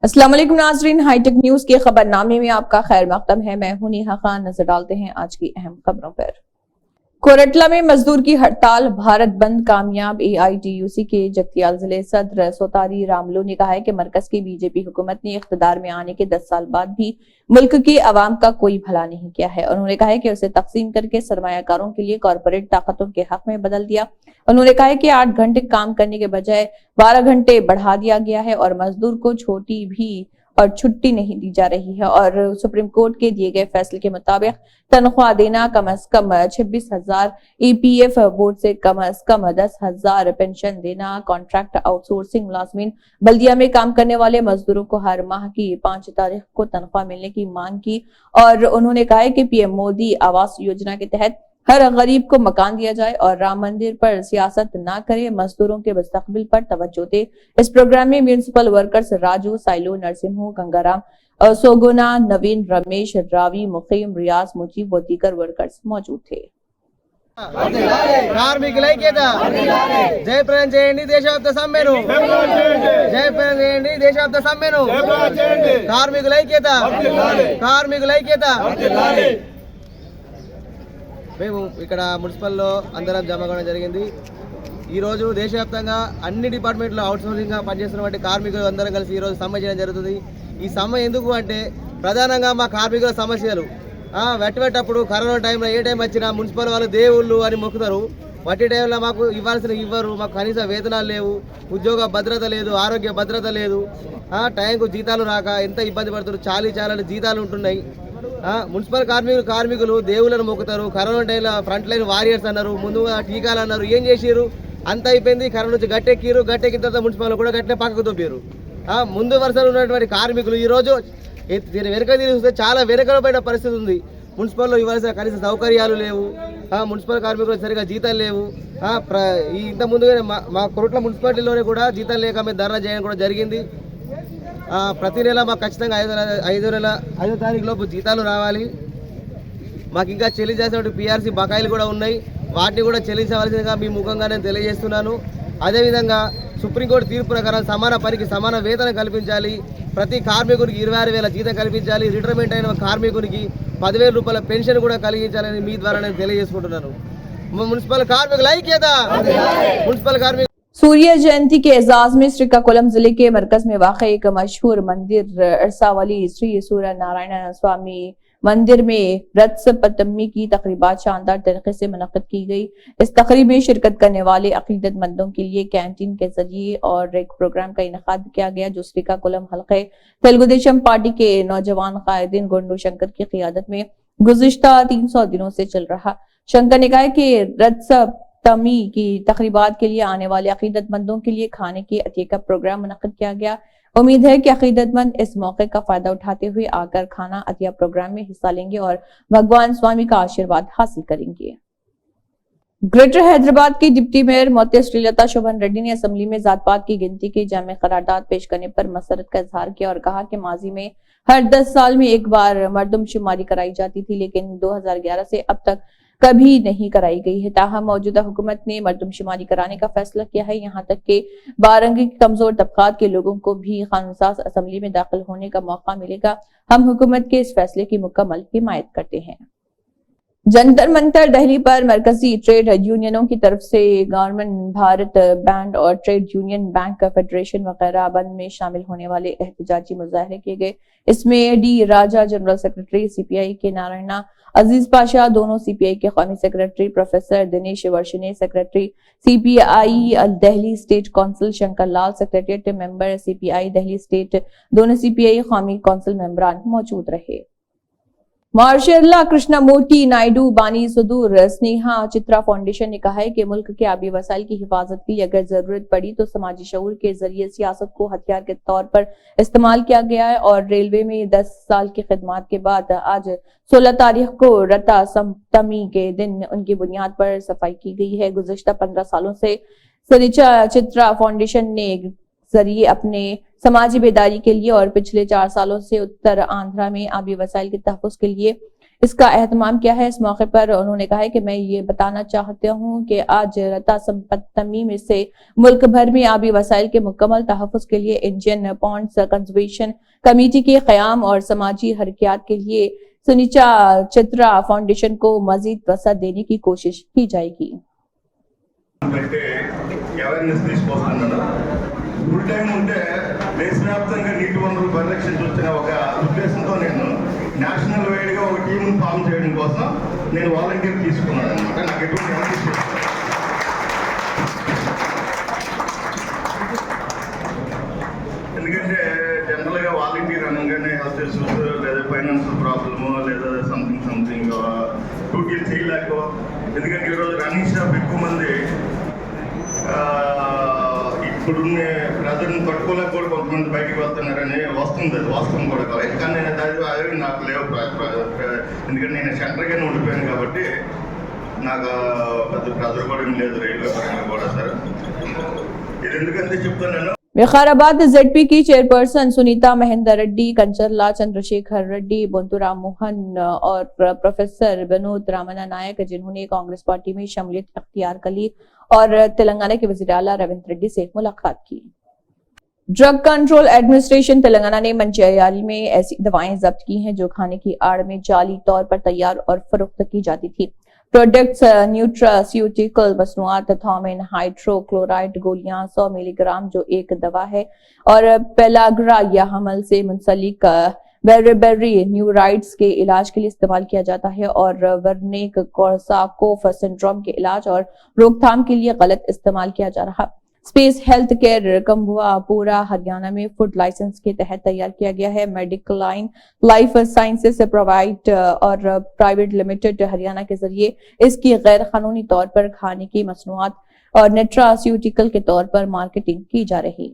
अस्सलाम वालेकुम नाज़रीन, हाईटेक न्यूज के खबरनामे में आपका खैर मकदम है। मैं हूं नेहा खान। नजर डालते हैं आज की अहम खबरों पर। कोरटला में मजदूर की हड़ताल, भारत बंद कामयाब। AITUC के जगतियाल जिले सदर सोतारी रामलू ने कहा है कि मरकज की बीजेपी हुकूमत ने इख्तिदार में आने के 10 साल बाद भी मुल्क के अवाम का कोई भला नहीं किया है। उन्होंने कहा है कि उसे तकसीम करके सरमायाकारों के लिए कॉरपोरेट ताकतों के हक में बदल दिया। उन्होंने कहा है कि 8 घंटे काम करने के बजाय 12 घंटे बढ़ा दिया गया है और मजदूर को छोटी भी और छुट्टी नहीं दी जा रही है और सुप्रीम कोर्ट के दिए गए फैसले के मुताबिक तनख्वाह देना, कम से कम 26,000 EPF बोर्ड से कम 10,000 पेंशन देना, कॉन्ट्रैक्ट आउटसोर्सिंग मुलाजमीन बल्दिया में काम करने वाले मजदूरों को हर माह की 5 तारीख को तनख्वाह मिलने की मांग की। और उन्होंने कहा है कि PM मोदी आवास योजना के तहत हर गरीब को मकान दिया जाए और राम मंदिर पर सियासत ना करे, मजदूरों के मुस्तकबिल पर तवज्जो दे। इस प्रोग्राम में म्यूनिसिपल वर्कर्स राजू, साइलो, नरसिम्हो, गंगाराम, सोगुना, नवीन, रमेश, रावी, मुकीम, रियाज, मुजीब व दीगर वर्कर्स मौजूद थे। కార్మికుల ఐక్యత జయప్రదం చేయండి దేశవ్యాప్త సమ్మెను జయప్రదం చేయండి దేశవ్యాప్త సమ్మెను కార్మికుల ఐక్యత మేము ఇక్కడ మున్సిపల్లో అందరం జమ కావడం జరిగింది। ఈరోజు దేశవ్యాప్తంగా అన్ని డిపార్ట్మెంట్లో అవుట్సోర్సింగ్గా పనిచేస్తున్నటువంటి కార్మికులు అందరం కలిసి ఈరోజు సమ్మె చేయడం జరుగుతుంది। ఈ సమ్మె ఎందుకు అంటే ప్రధానంగా మా కార్మికుల సమస్యలు వెట్టేటప్పుడు కరోనా టైంలో ఏ టైం వచ్చినా మున్సిపల్ వాళ్ళు దేవుళ్ళు అని మొక్కుతారు। వట్టి టైంలో మాకు ఇవ్వాల్సిన ఇవ్వరు, మాకు కనీస వేతనాలు లేవు, ఉద్యోగ భద్రత లేదు, ఆరోగ్య భద్రత లేదు, టైంకు జీతాలు రాక ఎంత ఇబ్బంది పడుతున్నారు, చాలా జీతాలు ఉంటున్నాయి। మున్సిపల్ కార్మికులు దేవుళ్ళను మొక్కుతారు, కరోనా టైంలో ఫ్రంట్ లైన్ వారియర్స్ అన్నారు, ముందుగా టీకాలు అన్నారు, ఏం చేసారు అంత అయిపోయింది। కరోనా నుంచి గట్టెక్కిన తర్వాత మున్సిపల్ కూడా గట్టే పక్కకు తొప్పారు। ముందు వరుసలో ఉన్నటువంటి కార్మికులు ఈరోజు వెనుక చూస్తే చాలా వెనుకబడిన పరిస్థితి ఉంది। మున్సిపల్లో ఇవ్వాల్సిన కనీస సౌకర్యాలు లేవు, మున్సిపల్ కార్మికులు సరిగా జీతాలు లేవు। ఇంత ముందుగానే మా కొరట్ల మున్సిపాలిటీలోనే కూడా జీతాలు లేక మేము ధర్నా చేయడం కూడా జరిగింది। ప్రతి నెల మాకు ఖచ్చితంగా 5 తారీఖు లోపు జీతాలు రావాలి। మాకు ఇంకా చెల్లించాల్సిన PRC బకాయిలు కూడా ఉన్నాయి, వాటిని కూడా చెల్లించవలసిందిగా మీ ముఖంగా నేను తెలియజేస్తున్నాను। అదేవిధంగా సుప్రీంకోర్టు తీర్పు ప్రకారం సమాన పనికి సమాన వేతనం కల్పించాలి, ప్రతి కార్మికుడికి 26,000 జీతం కల్పించాలి, రిటైర్మెంట్ అయిన కార్మికునికి 10,000 రూపాయల పెన్షన్ కూడా కలిగించాలని మీ ద్వారా నేను తెలియజేసుకుంటున్నాను। మున్సిపల్ కార్మికుల ఐక్యత। सूर्य जयंती के एजाज में श्रीकाकुलम जिले के मरकज में वाक़ एक मशहूर मंदिर अरसावली श्री सूर्य नारायण स्वामी मंदिर में रथसप्तमी की तकरीबात शानदार तरीके से मुनक्किद की गई। इस तकरीब में शिरकत करने वाले अकीदतमंदों के लिए कैंटीन के जरिए और एक प्रोग्राम का इनेकाद किया गया, जो श्रीकाकुलम हल्के तेलुगुदेशम पार्टी के नौजवान कायदीन गोंडू शंकर की क़ियादत में गुज़िश्ता 300 दिनों से चल रहा। शंकर ने कहा कि रथसप्तमी की तकरीबात के लिए आने वाले अकीदतमंदों के लिए खाने की अतिया का प्रोग्राम मुनक्किद किया गया। उम्मीद है कि अकीदतमंद इस मौके का फायदा उठाते हुए आकर खाना अतिया प्रोग्राम में हिस्सा लेंगे और भगवान स्वामी का आशीर्वाद हासिल करेंगे। ग्रेटर हैदराबाद की डिप्टी मेयर मोती श्रीलता शोभन रेड्डी ने असेंबली में जात पात की गिनती की जामे करारदाद पेश करने पर मसरत का इजहार किया और कहा कि माजी में हर 10 साल में एक बार मर्दमशुमारी कराई जाती थी, लेकिन 2011 से अब तक कभी नहीं कराई गई है। ताहम मौजूदा हुकूमत ने मर्दमशुमारी कराने का फैसला किया है। यहाँ तक के बारंगी कमजोर तबकात के लोगों को भी कानूनसाज असेंबली में दाखिल होने का मौका मिलेगा। हम हुकूमत के इस फैसले की मुकम्मल हिमायत करते हैं। जंतर मंतर दिल्ली पर मरकजी ट्रेड यूनियनों की तरफ से गवर्नमेंट, भारत बैंड और ट्रेड यूनियन बैंक फेडरेशन वगैरह बंद में शामिल होने वाले एहतजाजी मुजाहरे किए गए। इसमें D Raja, general secretary CPI के नारायणा, अजीज पाशा, दोनों CPI के कौमी secretary professor Dinesh Varshney, secretary CPI Delhi state council Shankar Lal, secretariat member CPI Delhi state, दोनों CPI कौमी काउंसिल मेंबरान मौजूद रहे। मार्शल कृष्णमूर्ति नायडू, बानी सुदूर स्नेहा चित्रा फाउंडेशन ने कहा है कि मुल्क के आबी वसाइल की हिफाजत के लिए अगर जरूरत पड़ी तो समाजी शऊर के जरिए सियासत को हथियार के तौर पर इस्तेमाल किया गया है और रेलवे में 10 साल की खिदमत के बाद आज 16 तारीख को रता सप्तमी के दिन उनकी बुनियाद पर सफाई की गई है। गुज़िश्ता 15 सालों से सरिचा चित्रा फाउंडेशन ने जरिए अपने समाजी बेदारी के लिए और पिछले 4 सालों से उत्तर आंध्रा में आबी वसाइल के तहफ़्फ़ुज़ के लिए इसका एहतमाम किया है। इस मौके पर उन्होंने कहा है कि मैं ये बताना चाहता हूँ कि आज रता सप्तमी में से मुल्क भर में आबी वसाइल के मुकम्मल तहफ़्फ़ुज़ के लिए इंडियन पॉन्ड्स कंजर्वेशन कमेटी के क़याम और समाजी हरकियात के लिए सुनीचा चित्रा फाउंडेशन को मजीद वसअत देने की कोशिश की जाएगी। ఫుల్ టైం ఉంటే దేశవ్యాప్తంగా నీటి వనరుల పరిరక్షణ చూస్తున్న ఒక ఉద్దేశంతో నేను నేషనల్ వైడ్గా ఒక టీంను ఫామ్ చేయడం కోసం నేను వాలంటీర్ తీసుకున్నాను అనమాట. నాకు ఎటువంటి అందిస్తుంది ఎందుకంటే జనరల్గా వాలంటీర్ అనగానే హెల్త్ ఇష్యూస్ లేదా ఫైనాన్షియల్ ప్రాబ్లము లేదా సంథింగ్ డ్యూటీలు చేయలేక, ఎందుకంటే ఈరోజు రన్నింగ్ స్టాఫ్ ఎక్కువ మంది ఇప్పుడున్న ప్రజలను తట్టుకోలేక కూడా కొంతమంది బయటికి వెళ్తున్నారని వస్తుంది. అది వాస్తవం కూడా కాదు, కానీ అవి నాకు లేవు. ఎందుకంటే నేను సెంటర్గానే ఉండిపోయాను కాబట్టి నాకు పెద్ద ప్రెజర్ కూడా ఏం లేదు రైల్వే పరంగా కూడా. సార్ ఇది ఎందుకంటే చెప్తున్నాను. विकाराबाद ZP की चेयरपर्सन सुनीता महेंदर रेड्डी, कंचरला चंद्रशेखर रेड्डी, बोंतुरा मोहन और प्रोफेसर विनोद रामना नायक, जिन्होंने कांग्रेस पार्टी में शमूलियत अख्तियार कर ली और तेलंगाना के वज़ीर आला रविंद्र रेड्डी से मुलाकात की। ड्रग कंट्रोल एडमिनिस्ट्रेशन तेलंगाना ने मंचियाल में ऐसी दवाएं जब्त की हैं जो खाने की आड़ में जाली तौर पर तैयार और फरोख्त की जाती थी। प्रोडक्ट्स न्यूट्रास्यूटिकल मसनूआत थॉमिन हाइड्रोक्लोराइड गोलियां 100 मिलीग्राम जो एक दवा है और पेलाग्रा या हमल से मुंसलिक बेरेबेरी न्यूराइड्स के इलाज के लिए इस्तेमाल किया जाता है और वर्निक कोर्साकोफ सिंड्रोम के इलाज और रोकथाम के लिए गलत इस्तेमाल किया जा रहा। स्पेस हेल्थ केयर कंबुआ पूरा हरियाणा में फूड लाइसेंस के तहत तैयार किया गया है। Medical line life sciences provide और प्राइवेट लिमिटेड हरियाणा के जरिए इसकी गैर कानूनी तौर पर खाने की मसनूआत और नेट्रास्यूटिकल के तौर पर मार्केटिंग की जा रही।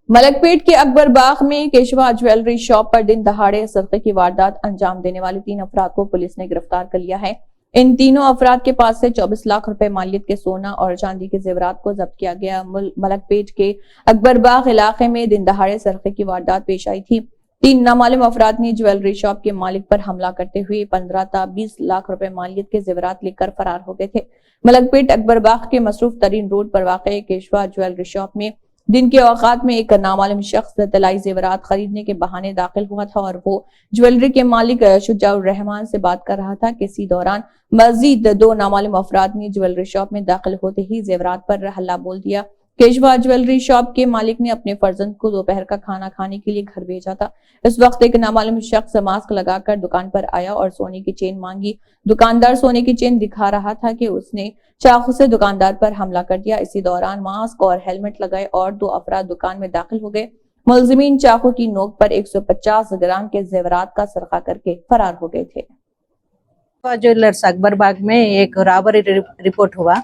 मलकपेट के अकबर बाग में केशवा ज्वेलरी शॉप पर दिन दहाड़े सरके की वारदात अंजाम देने वाले 3 अफराद को पुलिस ने गिरफ्तार कर लिया है। इन तीनों अफराद के पास से 24 लाख रुपए मालियत के सोना और चांदी के जेवरात को जब्त किया गया। मलकपेट के अकबर बाग इलाके में दिन दहाड़े सरके की वारदात पेश आई थी। 3 नामालूम अफराद ने ज्वेलरी शॉप के मालिक पर हमला करते हुए 15 ता 20 लाख रुपए मालियत के जेवरात लेकर फरार हो गए थे। मलकपेट अकबर बाग के मसरूफ तरीन रोड पर वाक़ केशवा ज्वेलरी शॉप में दिन के औकात में एक नामालूम शख्स तलाई जेवरात खरीदने के बहाने दाखिल हुआ था और वो ज्वेलरी के मालिक शुजाउर रहमान से बात कर रहा था कि इसी दौरान मजीद 2 नामालूम अफराद ने ज्वेलरी शॉप में दाखिल होते ही जेवरात पर हल्ला बोल दिया। केशवा ज्वेलरी शॉप के मालिक ने अपने फर्जंद को दोपहर का खाना खाने के लिए घर भेजा था। इस वक्त एक नामालूम शख्स मास्क लगाकर दुकान पर आया और सोने की चेन मांगी। दुकानदार सोने की चेन दिखा रहा था कि उसने चाकू से दुकानदार पर हमला कर दिया। इसी दौरान मास्क और हेलमेट लगाए और 2 अफराद दुकान में दाखिल हो गए। मुलजिमीन चाकू की नोक पर 150 ग्राम के जेवरात का सरका करके फरार हो गए थे। ज्वेलर्स अकबर बाग में एक रॉबरी रिपोर्ट हुआ।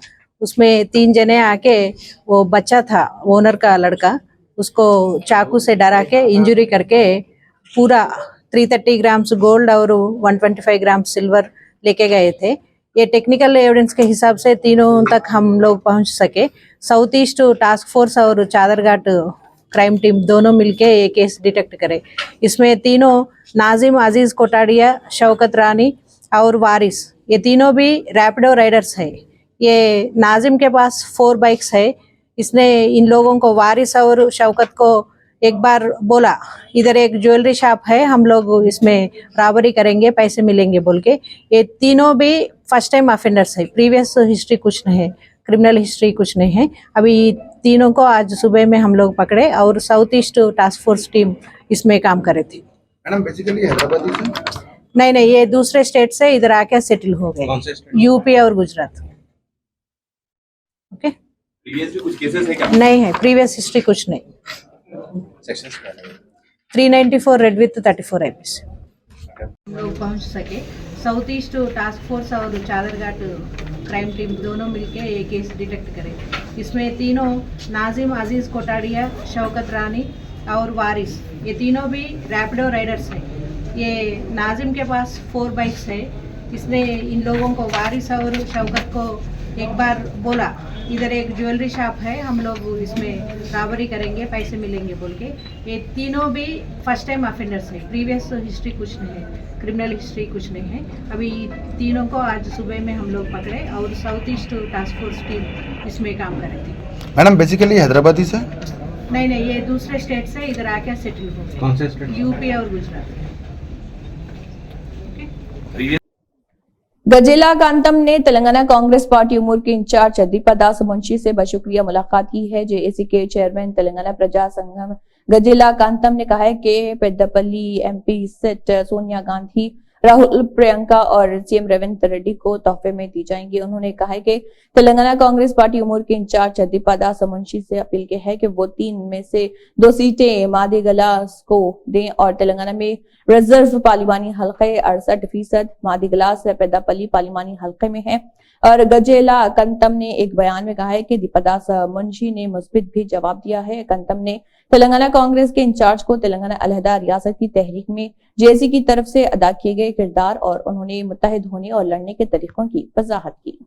उसमें 3 जने आके, वो बच्चा था ओनर का लड़का, उसको चाकू से डरा के इंजरी करके पूरा 330 ग्राम्स गोल्ड और 125 ग्राम सिल्वर लेके गए थे। ये टेक्निकल एविडेंस के हिसाब से तीनों तक हम लोग पहुंच सके। साउथ ईस्ट टास्क फोर्स और चादरघाट क्राइम टीम दोनों मिलके ये केस डिटेक्ट करे। इसमें तीनों नाजिम अजीज कोटाड़िया, शौकत रानी और वारिस, ये तीनों भी रैपिडो राइडर्स है। ये नाजिम के पास 4 बाइक्स है। इसने इन लोगों को, वारिस और शौकत को एक बार बोला इधर एक ज्वेलरी शॉप है, हम लोग इसमें रॉबरी करेंगे, पैसे मिलेंगे बोल के। ये तीनों भी फर्स्ट टाइम ऑफेंडर्स है, प्रीवियस हिस्ट्री कुछ नहीं है, क्रिमिनल हिस्ट्री कुछ नहीं है। अभी तीनों को आज सुबह में हम लोग पकड़े और south east task force team इसमें काम करे थे। मैडम बेसिकली हैदराबादी से नहीं, ये दूसरे स्टेट से इधर आके सेटल हो गए, यूपी और गुजरात। ओके, प्रीवियस भी कुछ केसेस है क्या? नहीं है, प्रीवियस हिस्ट्री कुछ नहीं। सेक्शंस क्या है? 394 रेड विथ 34 IPC। हम लोग पहुंच सके। साउथ ईस्ट टास्क फोर्स और चादरघाट क्राइम टीम दोनों मिलके ये केस डिटेक्ट करे। इसमें तीनों नाजिम अजीज कोटाड़िया, शौकत रानी और वारिस, ये तीनों भी रैपिडो राइडर्स है। ये नाजिम के पास 4 बाइक्स है। इसने इन लोगों को, वारिस और शौकत को एक बार बोला इधर एक ज्वेलरी शॉप है, हम लोग इसमें रॉबरी करेंगे, पैसे मिलेंगे बोल के। ये तीनों भी फर्स्ट टाइम ऑफेंडर्स है, प्रीवियस हिस्ट्री कुछ नहीं है, क्रिमिनल हिस्ट्री कुछ नहीं है। अभी तीनों को आज सुबह में हम लोग पकड़े और south east task force team इसमें काम कर रही थी। मैडम बेसिकली हैदराबादी से? नहीं, ये दूसरे स्टेट से इधर आके सेटल हो गए। कौन से स्टेट? यूपी और गुजरात। गजेला कांतम ने तेलंगाना कांग्रेस पार्टी उमूर के इंचार्ज दीपादास मुंशी से बशुक्रिया मुलाकात की है। जेएसी के चेयरमैन तेलंगाना प्रजा संघम गजेला कांतम ने कहा है कि पेद्दपल्ली एमपी सीट सोनिया गांधी, राहुल, प्रियंका और सीएम रेवंत रेड्डी को तोहफे में दी जाएंगी। उन्होंने कहा है कि तेलंगाना कांग्रेस पार्टी उमूर के इंचार्ज दीपादास मुंशी से अपील की है कि वो 3 में से 2 सीटें मादीगलास को दें और तेलंगाना में रिजर्व पार्लिमानी हल्के 68%, मादीगलास पेद्दापल्ली पार्लिमानी हल्के में है। और गजेला कंतम ने एक बयान में कहा है कि दीपादास मुंशी ने मुस्बित भी जवाब दिया है। कंतम ने तेलंगाना कांग्रेस के इंचार्ज को तेलंगाना अलहदा रियासत की तहरीक में जेएसी की तरफ से अदा किए गए किरदार और उन्होंने मुत्तहिद होने और लड़ने के तरीकों की वजाहत की।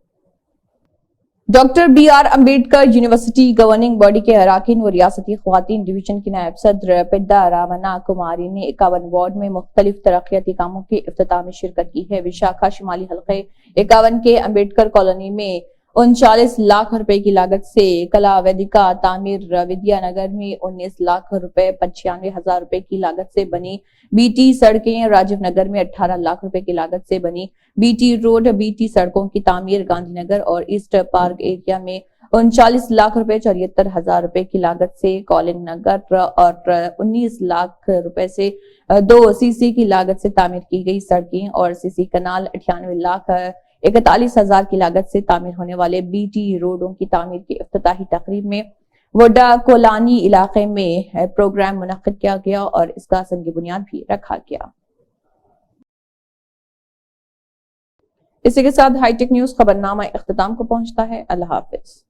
Doctor BR Ambedkar university governing body के अराकीन व रियासती ख्वातीन डिवीजन की नायब सदर पिद्दा रामना कुमारी ने 51 वार्ड में मुख्तलिफ तरक्याती कामों के इफ्तिताह में शिरकत की है। विशाखा शिमाली हल्के 51 के अम्बेडकर कॉलोनी में 39 लाख रुपए की लागत से कला वेदिका तामीर, विद्यानगर में 19 लाख रुपए 95,000 रुपए की लागत से बनी बीटी सड़कें, राजीव नगर में 18 लाख रुपए की लागत से बनी बीटी रोड, बीटी सड़कों की तामीर गांधीनगर और ईस्ट पार्क एरिया में 39 लाख रुपए 74,000 रुपए की लागत से कॉलिंग नगर और 19 लाख रुपए से 2 सीसी की लागत से तामीर की गई सड़कें और सीसी कनाल 98 लाख 41,000 की लागत से तामीर होने वाले बीटी रोडों की तामीर की इफ्तिताही तकरीब में वोडा कोलानी इलाके में प्रोग्राम मुनक्किद किया गया और इसका संग बुनियाद भी रखा गया। इसी के साथ हाईटेक न्यूज खबरनामा इख्तिताम को पहुंचता है। अल्लाह हाफिज।